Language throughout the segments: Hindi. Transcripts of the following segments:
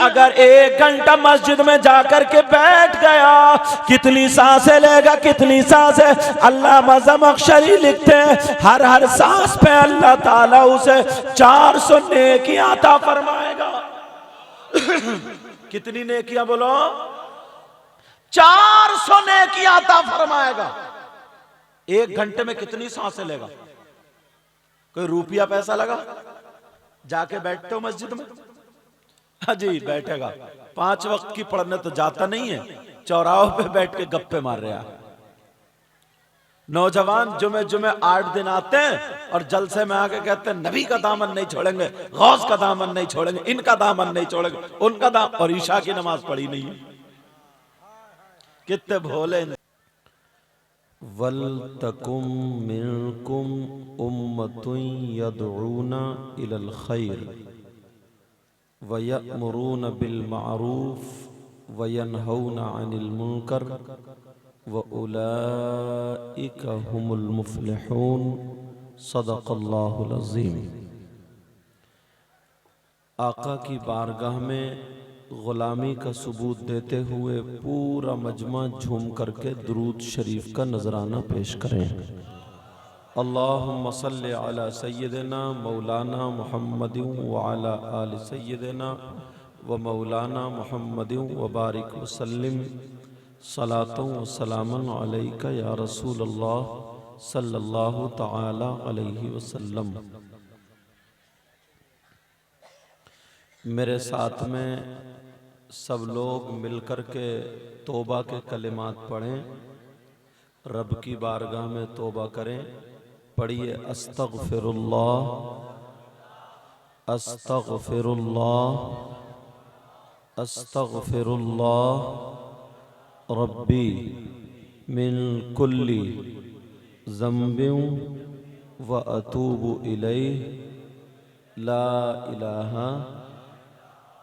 अगर 1 घंटा मस्जिद में जाकर के बैठ गया, कितनी सांसें लेगा, कितनी सांसें। अल्लामा ज़मख़शरी लिखते हैं हर हर सांस पे अल्लाह ताला उसे 400 नेकियां अता फरमाएगा। कितनी नेकियां बोलो? 400 नेकियां अता फरमाएगा। 1 घंटे में कितनी सांसें लेगा? कोई रुपया पैसा लगा? जाके बैठते हो मस्जिद में? हाँ जी बैठेगा। 5 वक्त की पढ़ने तो जाता नहीं है, चौराहों पे बैठ के गप्पे मार रहा है। नौजवान जुमे जुमे 8 दिन आते हैं और जलसे में आके कहते हैं नबी का दामन नहीं छोड़ेंगे, गौस का दामन नहीं छोड़ेंगे, इनका दामन नहीं छोड़ेंगे, उनका दामन, और ईशा की नमाज पढ़ी नहीं है। कितने भोले। वल तकुम मिनकुम उम्मतुन यदऊना इलल खैर व यअमुरूना बिल मारूफ व यनहौना अनिल मुनकर व उलाइका हुमुल मुफ्लिहून। सदक़ल्लाहुल अज़ीम। आका की बारगाह में ग़ुलामी का सबूत देते हुए पूरा मजमा झूम करके दुरूद शरीफ का नजराना पेश करें। अल्लाहुम्मा सल्लि अला सय्यिदिना मौलाना मुहम्मदिन व अला आलि सय्यिदिना व मौलाना मुहम्मदिन व बारिक वसल्लिम सलातन व सलामन अलैका या रसूल अल्लाह सल्लल्लाहु तआला अलैहि वसल्लम। मेरे साथ में सब लोग मिलकर के तौबा के कलिमात पढ़ें, रब की बारगाह में तौबा करें। पढ़िए अस्तगफिरुल्लाह अस्तगफिरुल्लाह अस्तगफिरुल्लाह रब्बी मिन कुल्ली ज़म्बिन व अतूबु इलैहि ला इलाहा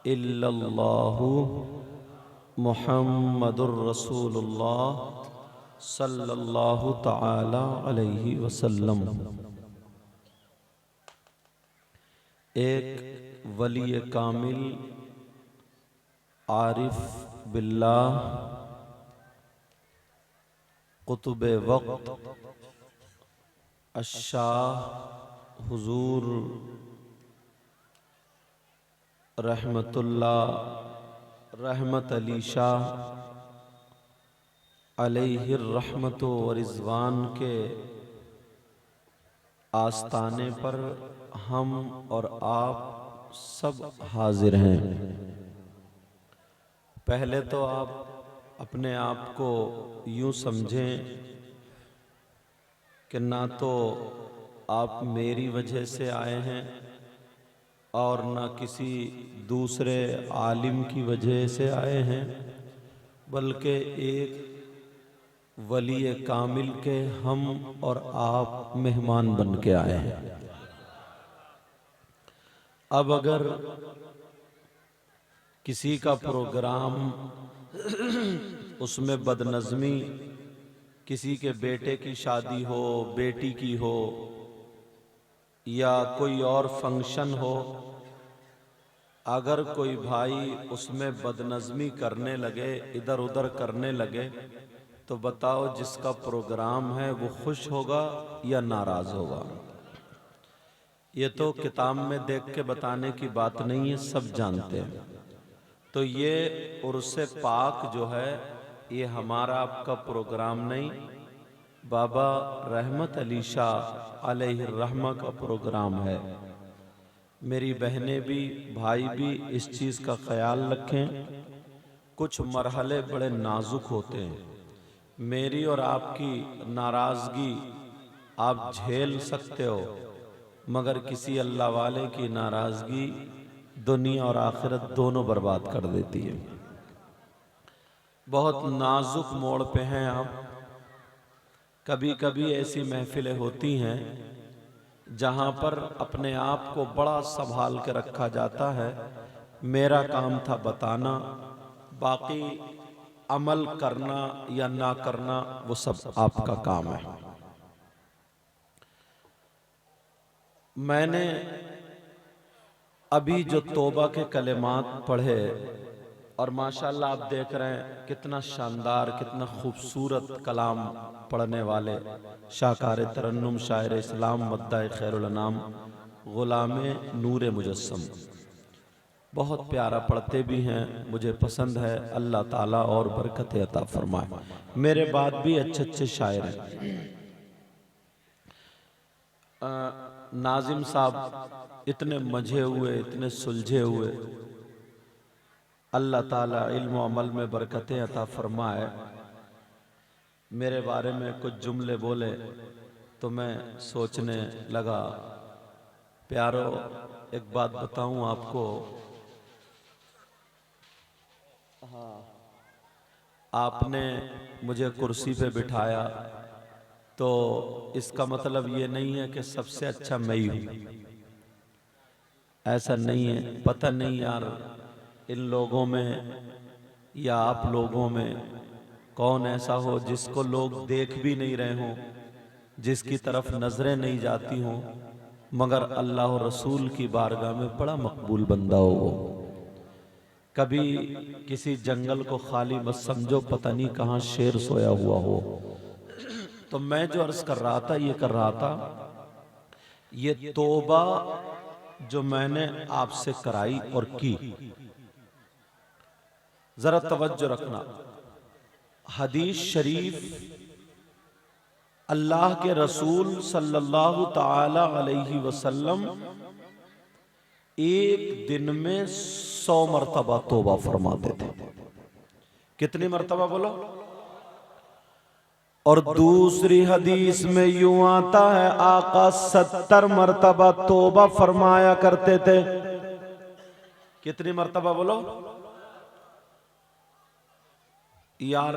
इल्लल्लाहु मुहम्मदुर रसूलुल्लाह सल्लल्लाहु तआला अलैहि वसल्लम। एक वली कामिल आरिफ बिल्लाह कुतुब वक्त अशाह हुजूर रहमतुल्लाह रहमत अली शाह अलैहिर रहमतो व रिज़वान के आस्ताने पर हम और आप सब हाजिर हैं। पहले तो आप अपने आप को यूं समझें कि ना तो आप मेरी वजह से आए हैं और ना किसी दूसरे आलिम की वजह से आए हैं, बल्कि एक वली कामिल के हम और आप मेहमान बन के आए हैं। अब अगर किसी का प्रोग्राम उसमें बदनज़मी, किसी के बेटे की शादी हो, बेटी की हो, या कोई और फंक्शन हो, अगर कोई भाई उसमें बदनज़मी करने लगे, इधर उधर करने लगे, तो बताओ जिसका प्रोग्राम है वो खुश होगा या नाराज होगा? ये तो किताब में देख के बताने की बात नहीं है, सब जानते हैं। तो ये उर्से पाक जो है ये हमारा आपका प्रोग्राम नहीं, बाबा रहमत अली शाह अलैहि रहमा का प्रोग्राम है। मेरी बहनें भी भाई भी इस चीज़ का ख्याल रखें। कुछ मरहले बड़े नाजुक होते हैं। मेरी और आपकी नाराज़गी आप झेल सकते हो, मगर किसी अल्लाह वाले की नाराज़गी दुनिया और आखिरत दोनों बर्बाद कर देती है। बहुत नाजुक मोड़ पे हैं आप। कभी कभी ऐसी महफिलें होती हैं जहाँ पर अपने आप को बड़ा संभाल के रखा जाता है। मेरा काम था बताना, बाकी अमल करना या ना करना वो सब आपका काम है। मैंने अभी जो तौबा के कलिमात पढ़े और माशाल्लाह आप देख रहे हैं कितना शानदार कितना खूबसूरत कलाम पढ़ने वाले शाकार तरन्नुम शायर इस्लाम मद्दाए खैरुल अनाम गुलाम नूर मुजस्सम, बहुत प्यारा पढ़ते भी हैं, मुझे पसंद है। अल्लाह ताला और बरकत अता फरमाए। मेरे बाद भी अच्छे अच्छे शायर हैं। नाजिम साहब इतने मजे हुए, इतने सुलझे हुए, अल्लाह ताला इल्म व अमल में बरकतें अता फरमाए। मेरे बारे में कुछ जुमले बोले तो मैं सोचने लगा, प्यारो एक बात बताऊं आपको, हाँ, आपने मुझे कुर्सी पे बिठाया तो इसका मतलब ये नहीं है कि सबसे अच्छा मैं ही हूँ, ऐसा नहीं है। पता नहीं यार इन लोगों में या आप लोगों में कौन ऐसा हो जिसको लोग देख भी नहीं रहे हों, जिसकी तरफ नजरें नहीं जाती हों, मगर अल्लाह और रसूल की बारगाह में बड़ा मकबूल बंदा हो वो। कभी किसी जंगल को खाली मत समझो, पता नहीं कहाँ शेर सोया हुआ हो। तो मैं जो अर्ज कर रहा था, ये कर रहा था, ये तौबा जो मैंने आपसे कराई और की, जरा तवज्जो रखना। हदीस शरीफ अल्लाह के रसूल सल्लल्लाहु ताला अलैहि वसल्लम एक दिन में 100 मरतबा तौबा फरमाते थे। कितनी मरतबा बोलो? और दूसरी हदीस में यूं आता है आका 70 मरतबा तौबा फरमाया करते थे। कितनी मरतबा बोलो? यार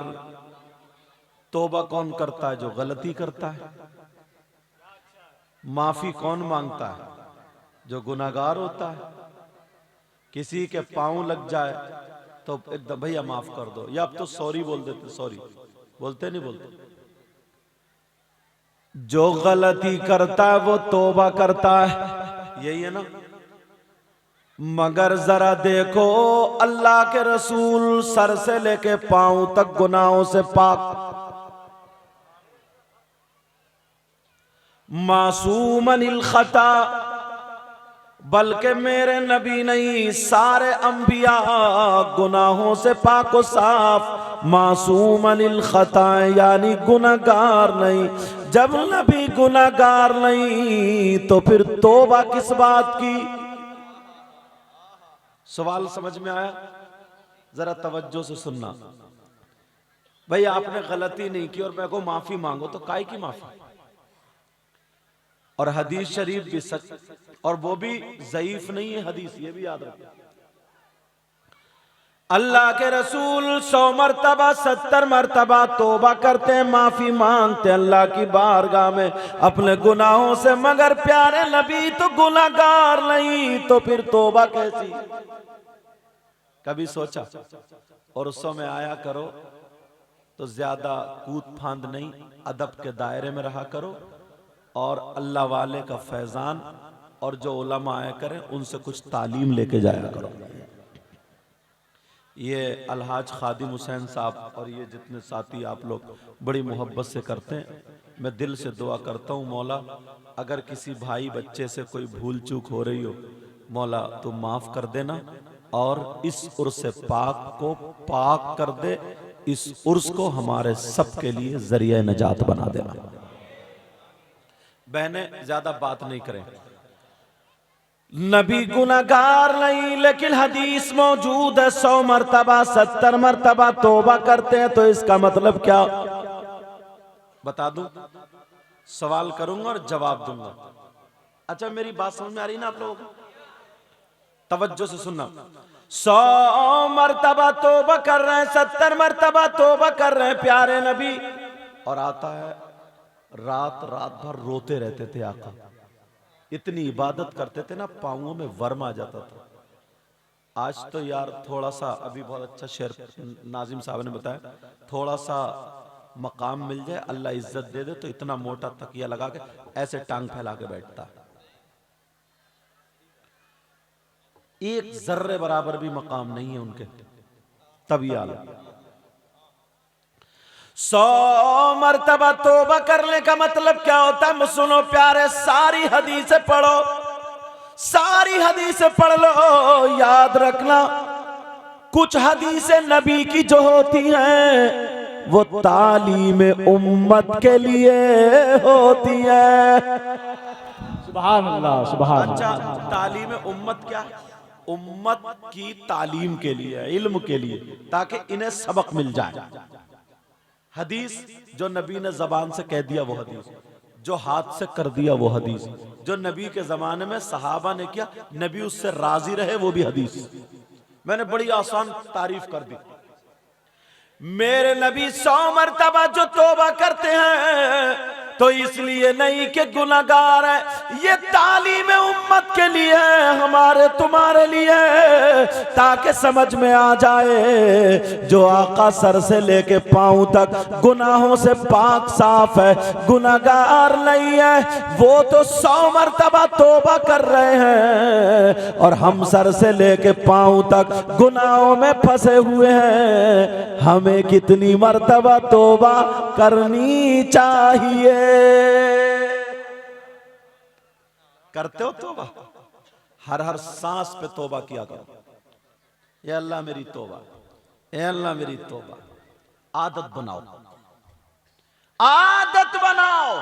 तौबा कौन करता है? जो गलती करता है। माफी कौन मांगता है? जो गुनाहगार होता है। किसी के पांव लग जाए तो एकदम भैया माफ कर दो, या अब तो सॉरी बोल देते, सॉरी बोलते नहीं बोलते। जो गलती करता है वो तौबा करता है, यही है ना। मगर जरा देखो अल्लाह के रसूल सर से लेके पांव तक गुनाहों से पाक, मासूम अनिल खता, बल्कि मेरे नबी नहीं सारे अंबिया गुनाहों से पाक व साफ, मासूम अनिल खता यानी गुनाहगार नहीं। जब नबी गुनाहगार नहीं तो फिर तौबा किस बात की? सवाल समझ में आया? जरा तवज्जो से सुनना। भाई आपने गलती नहीं की और मैं को माफी मांगो, तो काय की माफी? और हदीस शरीफ भी सच, और वो भी ज़ईफ नहीं है हदीस, ये भी याद रखो। अल्लाह के रसूल 100 मरतबा 70 मरतबा तौबा करते हैं, माफी मांगते हैं अल्लाह की बारगाह में अपने गुनाहों से। मगर प्यारे नबी तो गुनाहगार नहीं, तो फिर तौबा कैसी? कभी सोचा? और उस समय आया करो तो ज्यादा कूद फांद नहीं, अदब के दायरे में रहा करो, और अल्लाह वाले का फैजान और जो उलमा आया करें उनसे कुछ तालीम लेके जाया करो। ये अलहाज खादिम हुसैन साहब और ये जितने साथी आप लोग बड़ी मोहब्बत से करते हैं, मैं दिल से दुआ करता हूँ मौला अगर किसी भाई बच्चे से कोई भूल चूक हो रही हो, मौला तू माफ कर देना और इस उर्स पाक को पाक कर दे, इस उर्स को हमारे सब के लिए जरिया नजात बना देना। बहनें ज्यादा बात नहीं करें, नबी गुनाहगार नहीं, लेकिन हदीस मौजूद है 100 मरतबा 70 मरतबा तौबा करते हैं। तो इसका मतलब क्या? बता दूं? सवाल करूंगा और जवाब दूंगा। अच्छा मेरी बात समझ में आ रही ना आप लोगों को? तवज्जो से सुनना। 100 मरतबा तौबा कर रहे हैं, 70 मरतबा तौबा कर रहे हैं प्यारे नबी, और आता है रात रात भर रोते रहते थे आका, इतनी इबादत करते थे ना पांवों में वर्म आ जाता था। आज तो यार थोड़ा सा, अभी बहुत अच्छा शेर नाजिम साहब ने बताया, थोड़ा सा मकाम मिल जाए अल्लाह इज्जत दे दे तो इतना मोटा तकिया लगा के ऐसे टांग फैला के बैठता है। एक जर्रे बराबर भी मकाम नहीं है उनके, तभी आलम। 100 मर्तबा तौबा करने का मतलब क्या होता है? सुनो प्यारे, सारी हदीसें पढ़ो, सारी हदीसें पढ़ लो। याद रखना, कुछ हदीसें नबी की जो होती हैं वो तालीम उम्मत के लिए होती है। सुभान अल्लाह, सुभान अच्छा, अल्लाह। तालीम उम्मत क्या है? उम्मत की तालीम के लिए, इल्म के लिए, ताकि इन्हें सबक मिल जाए। हदीस जो नबी ने जबान से कह दिया वो हदीस, जो हाथ से कर दिया वो हदीस, जो नबी के जमाने में सहाबा ने किया, नबी उससे राजी रहे, वो भी हदीस। मैंने बड़ी आसान तारीफ कर दी। मेरे नबी 100 मर्तबा जो तौबा करते हैं तो इसलिए नहीं कि गुनाहगार है, ये तालीम उम्मत के लिए है, हमारे तुम्हारे लिए, ताकि समझ में आ जाए जो आका सर से लेके पांव तक गुनाहों से पाक साफ है, गुनाहगार नहीं है। वो तो 100 मर्तबा तौबा कर रहे हैं और हम सर से लेके पांव तक गुनाहों में फंसे हुए हैं। हमें कितनी मर्तबा तौबा करनी चाहिए? करते हो तौबा? हर हर सांस पे तौबा किया करो, या अल्लाह मेरी तौबा, या अल्लाह मेरी तौबा। आदत बनाओ, आदत बनाओ।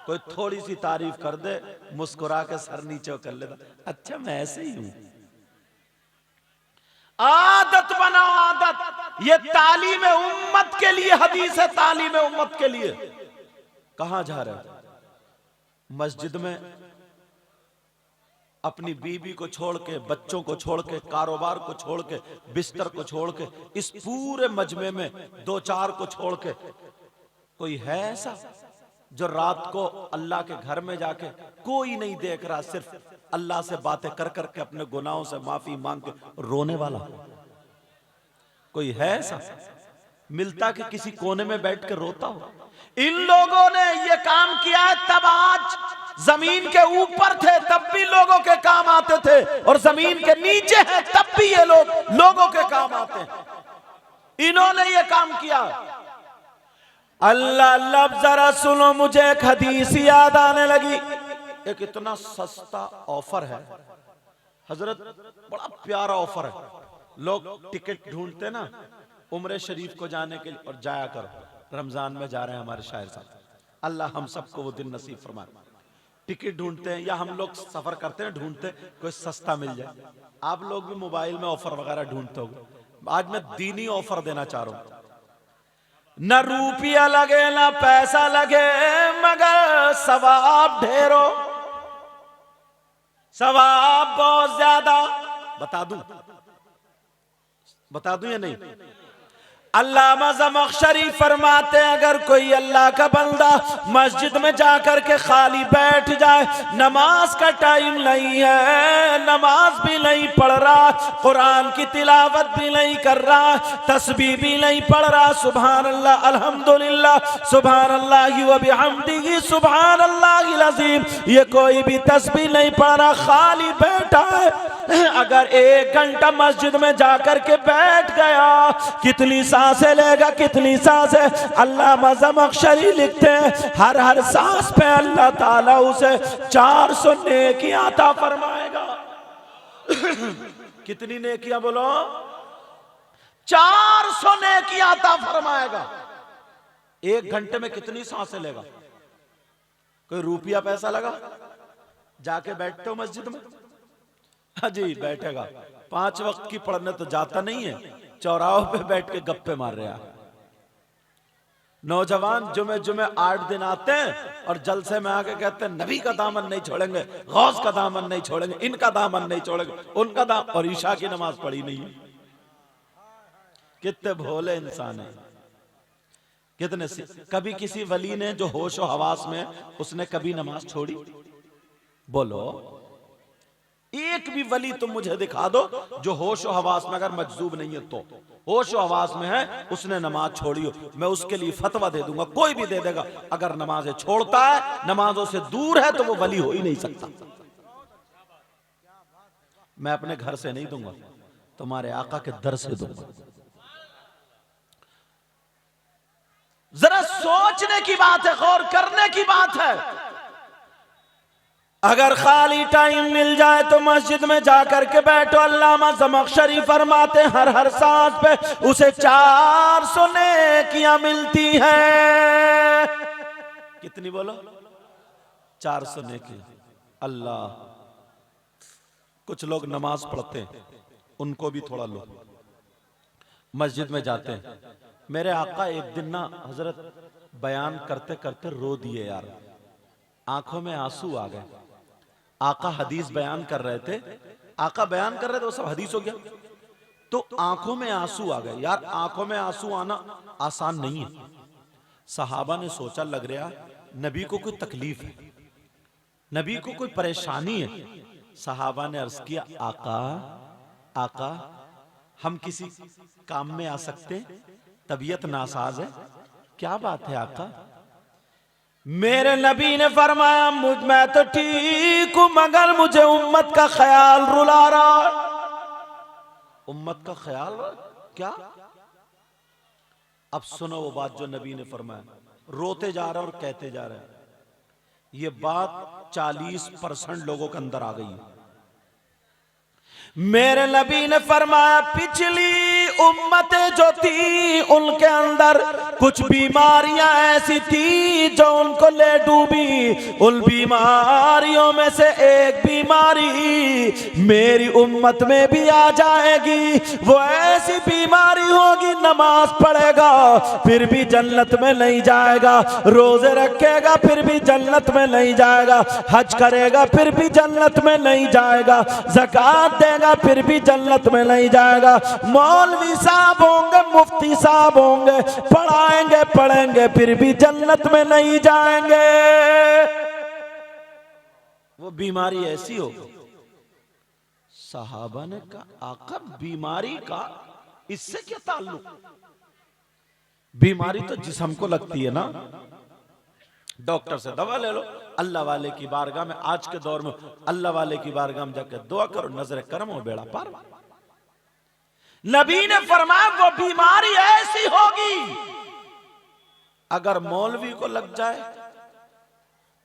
कोई थोड़ी सी तारीफ कर दे, मुस्कुरा के सर नीचे कर लेता, अच्छा मैं ऐसे ही हूं। आदत बनाओ, आदत। ये तालीम उम्मत के लिए हदीस है, तालीम उम्मत के लिए। कहां जा रहे हो? मस्जिद में अपनी बीवी को छोड़ के, बच्चों को छोड़ के, कारोबार को छोड़ के, बिस्तर को छोड़ के, इस पूरे मजमे में 2-4 को छोड़ के कोई है ऐसा जो रात को अल्लाह के घर में जाके कोई नहीं देख रहा, सिर्फ अल्लाह से बातें कर करके अपने गुनाहों से माफी मांग के रोने वाला? कोई है ऐसा? मिलता कि किसी कोने में बैठ के रोता हो? इन लोगों ने ये काम किया है, तब आज जमीन के ऊपर थे तब भी लोगों के काम आते थे, और जमीन के नीचे हैं तब भी ये लोग लोगों के काम आते हैं। इन्होंने ये काम किया। अल्लाह अल्लाह, जरा सुनो, मुझे एक हदीस याद आने लगी। एक इतना सस्ता ऑफर है हजरत, बड़ा प्यारा ऑफर है। लोग टिकट ढूंढते ना उम्रे शरीफ को जाने के लिए, और जाया करो। रमजान में जा रहे हैं हमारे शायर साहब, अल्लाह हम सबको वो दिन नसीब फरमाए। टिकट ढूंढते हैं, या हम लोग सफर करते हैं, ढूंढते कोई सस्ता मिल जाए। आप लोग भी मोबाइल में ऑफर वगैरह ढूंढते हो। आज मैं दीनी ऑफर देना चाह रहा हूं। न रुपया लगे ना पैसा लगे, मगर सवाब ढेरो, सवाब बहुत ज्यादा। बता दूं या नहीं? अल्लामा ज़मख़शरी फरमाते हैं, अगर कोई अल्लाह का बंदा मस्जिद में जाकर के खाली बैठ जाए, नमाज का टाइम नहीं है, नमाज भी नहीं पढ़ रहा, कुरान की तिलावत भी नहीं कर रहा, तस्बीह भी नहीं पढ़ रहा, सुभान अल्लाह, अल्हम्दुलिल्लाह, सुभान अल्लाह व बिहम्दिही, सुभान अल्लाहिल अज़ीम, ये कोई भी तस्बीह नहीं पढ़ रहा, खाली बैठा है। अगर 1 घंटा मस्जिद में जाकर के बैठ गया, कितनी सांसें लेगा, कितनी सांसें? अल्लामा ज़मख़शरी लिखते हैं, हर हर सांस पे अल्लाह ताला उसे 400 नेकियां अता फरमाएगा। कितनी नेकियां बोलो? 400 नेकियां अता फरमाएगा। 1 घंटे में कितनी सांसें लेगा? कोई रुपया पैसा लगा? जाके बैठते हो मस्जिद में? हाँ जी, बैठेगा। 5 वक्त की पढ़ने तो जाता नहीं है, चौराहों पे बैठ के गप्पे मार रहा। नौजवान जुमे 8 दिन आते हैं और जलसे में आके कहते हैं नबी का दामन नहीं छोड़ेंगे, गौस का दामन नहीं छोड़ेंगे, इनका दामन नहीं छोड़ेंगे, उनका दामन, और ईशा की नमाज पढ़ी नहीं है। कितने भोले इंसान है, कितने। कभी किसी वली ने जो होश और हवास में, उसने कभी नमाज छोड़ी? बोलो, एक भी वली तुम मुझे दिखा दो जो होश और हवास में, अगर मजजूब नहीं है तो, होश और हवास में है, उसने नमाज छोड़ी हो, मैं उसके लिए फतवा दे दूंगा, कोई भी दे देगा। अगर नमाजें छोड़ता है, नमाजों से दूर है, तो वो वली हो ही नहीं सकता। मैं अपने घर से नहीं दूंगा, तुम्हारे आका के दर से दूंगा। जरा सोचने की बात है, गौर करने की बात है। अगर खाली टाइम मिल जाए तो मस्जिद में जाकर के बैठो। अल्लामा ज़मख़शरी फरमाते हर सांस पे उसे 400 नेकियां मिलती हैं। कितनी बोलो? 400 नेकी। अल्लाह, कुछ लोग नमाज पढ़ते हैं, उनको भी थोड़ा लो। मस्जिद में जाते हैं। मेरे आका एक दिन ना हजरत बयान करते करते रो दिए यार, आंखों में आंसू आ गए। आका हदीस बयान कर रहे थे, आका बयान कर रहे थे, वो सब हदीस हो गया, तो आंखों में आंसू आ गए। यार आंखों में आंसू आना आसान नहीं है। सहाबा ने सोचा लग रहा नबी को कोई तकलीफ है, नबी को कोई परेशानी है। सहाबा ने अर्ज किया आका, आका हम किसी काम में आ सकते, तबीयत नासाज है, क्या बात है आका? मेरे नबी ने फरमाया मैं तो ठीक हूं, मगर मुझे उम्मत का ख्याल रुला रहा। उम्मत का ख्याल क्या? अब सुनो वो बात जो नबी ने फरमाया। रोते जा रहे और कहते जा रहे, ये बात 40% लोगों के अंदर आ गई है। मेरे नबी ने फरमाया पिछली उम्मतें जो थी उनके अंदर कुछ बीमारियां ऐसी थी जो उनको ले डूबी। उन बीमारियों में से एक बीमारी मेरी उम्मत में भी आ जाएगी। वो ऐसी बीमारी होगी, नमाज पढ़ेगा फिर भी जन्नत में नहीं जाएगा, रोजे रखेगा फिर भी जन्नत में नहीं जाएगा, हज करेगा फिर भी जन्नत में नहीं जाएगा, ज़कात देगा फिर भी जन्नत में नहीं जाएगा। मौलवी साहब होंगे, मुफ्ती साहब होंगे, पढ़ेंगे फिर भी जन्नत में नहीं जाएंगे। वो बीमारी ऐसी हो। सहाबा ने कहा आका बीमारी का इससे क्या ताल्लुक? बीमारी तो जिस्म को लगती है ना, डॉक्टर से दवा ले लो। अल्लाह वाले की बारगाह में, आज के दौर में अल्लाह वाले की बारगाह में जाकर दुआ करो, नजर करम हो, बेड़ा पार। नबी ने फरमाया वो बीमारी ऐसी होगी अगर मौलवी को लग जाए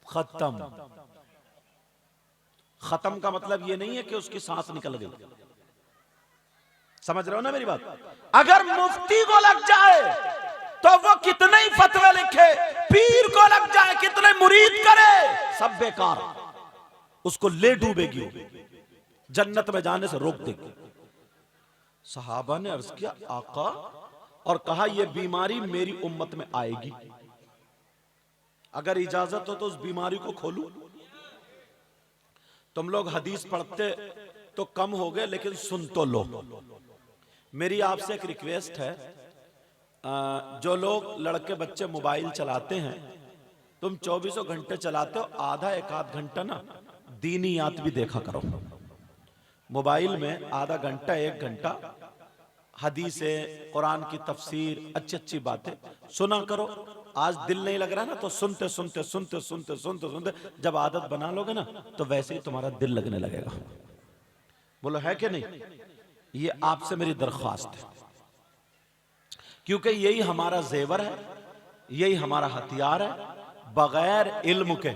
खत्म। खत्म का मतलब ये नहीं है कि उसकी सांस निकल गई, समझ रहे हो ना मेरी बात? अगर मुफ्ती को लग जाए तो वो कितने ही फतवे लिखे, पीर को लग जाए कितने मुरीद करे, सब बेकार, उसको ले डूबेगी, जन्नत में जाने से रोक देगी। सहाबा ने अर्ज किया आका, और कहा यह बीमारी मेरी उम्मत में आएगी, अगर इजाजत हो तो उस बीमारी को खोलूं। तुम लोग हदीस पढ़ते तो कम हो गए, लेकिन सुन तो लो। मेरी आपसे एक रिक्वेस्ट है, जो लोग लड़के बच्चे मोबाइल चलाते हैं, तुम 24 घंटे चलाते हो, आधा एक आध घंटा ना दीनियात भी देखा करो। मोबाइल में आधा घंटा एक घंटा हदीसें, कुरान की तफसीर, अच्छी अच्छी बातें सुना करो। आज दिल नहीं लग रहा ना, तो सुनते सुनते सुनते सुनते सुनते सुनते जब आदत बना लोगे ना, तो वैसे ही तुम्हारा दिल लगने लगेगा। बोलो है कि नहीं? ये आपसे मेरी दरख्वास्त है, क्योंकि यही हमारा जेवर है, यही हमारा हथियार है। बगैर इल्म के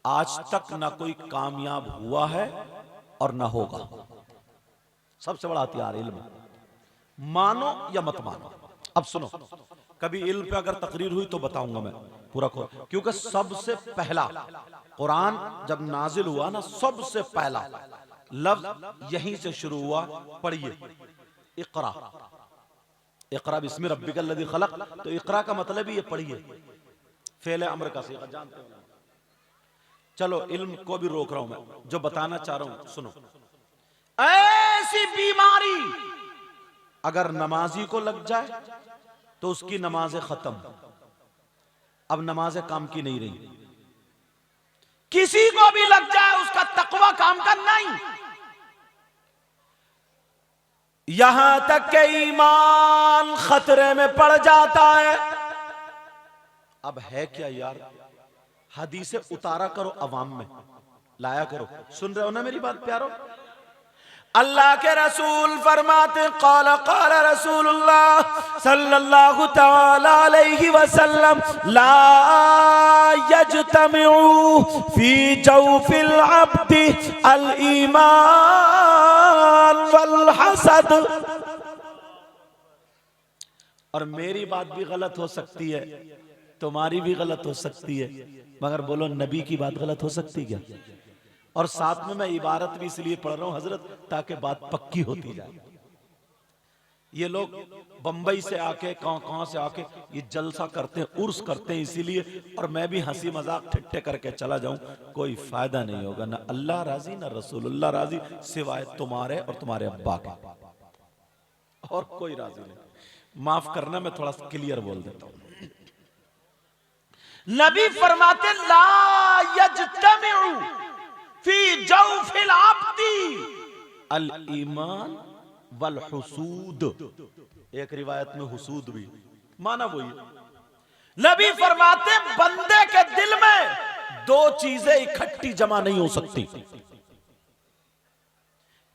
आज तक ना कोई कामयाब हुआ है और ना होगा। सबसे बड़ा हथियार इल्म, मानो या मत मानो। अब सुनो, कभी इल्म पे अगर तकरीर हुई तो बताऊंगा मैं पूरा खोल, क्योंकि सबसे पहला कुरान जब नाजिल हुआ ना, सबसे पहला लफ्ज यहीं से शुरू हुआ। पढ़िए इकरा, इकरा बिस्मि रब्बिकल लज़ी खलक। तो इकरा का मतलब ही ये पढ़िए, फेले अम्र का सीगा, जानते हो। चलो इल्म को भी रोक रहा हूं मैं, जो बताना चाह रहा हूं सुनो। ऐसी बीमारी अगर नमाजी को लग जाए तो उसकी नमाजें खत्म, अब नमाजें काम की नहीं रही। किसी को भी लग जाए उसका तकवा काम का नहीं, यहां तक के ईमान खतरे में पड़ जाता है। अब है क्या यार, हदीसें उतारा करो, अवाम में लाया करो। सुन रहे हो ना मेरी बात प्यारो? अल्लाह के रसूल फरमाते क़ाल क़ाल रसूलुल्लाह सल्लल्लाहु तआला अलैहि वसल्लम ला यज्तमिउ फी जौफिल अब्दी अल ईमान वल हसद। और मेरी बात भी गलत हो सकती है, तुम्हारी भी गलत हो सकती है, मगर बोलो नबी की बात गलत हो सकती क्या? और साथ में मैं इबारत भी इसलिए पढ़ रहा हूं हजरत, ताकि बात पक्की होती जाए। ये लोग बंबई से आके कहां से आके ये जलसा करते हैं, उर्स करते हैं इसीलिए, और मैं भी हंसी मजाक ठट्टे करके चला जाऊं, कोई फायदा नहीं होगा। ना अल्लाह राजी ना रसूलुल्लाह राजी, सिवाय तुम्हारे और तुम्हारे अब्बा के, और कोई राजी नहीं। माफ करना, मैं थोड़ा क्लियर बोल देता हूं। नबी फरमाते ला यज्तमिउ फी जौफिल अब्दी अल ईमान वल हुसूद। एक रिवायत में हुसूद भी माना वही। नबी फरमाते बंदे के दिल में दो चीजें इकट्ठी जमा नहीं हो सकती।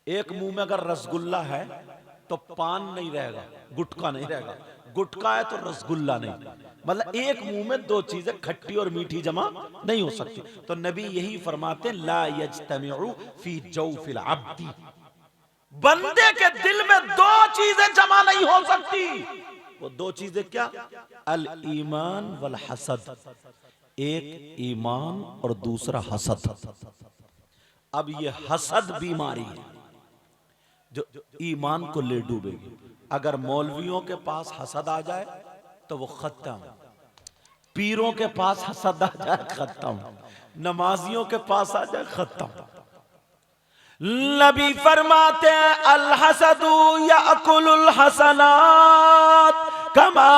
एक मुंह में अगर रसगुल्ला है तो पान नहीं रहेगा, गुटखा नहीं रहेगा, गुटखा है तो रसगुल्ला नहीं। मतलब एक मुंह में दो चीजें खट्टी और मीठी जमा नहीं हो सकती। तो नबी यही फरमाते ला यज्तमिउ फी जौफिल अब्दी, बंदे के दिल में दो चीजें जमा नहीं हो सकती। वो दो चीजें क्या? अल ईमान वल हसद, एक ईमान और दूसरा हसद। अब ये हसद बीमारी है जो ईमान को ले डूबेगी। अगर मौलवियों के पास हसद आ जाए तो वो खत्म, पीरों के पास हसद आ जाए खत्म, नमाजियों के पास आ जाए खत्म। नबी फरमाते हैं अल हसदु याकुलुल हसनात कमा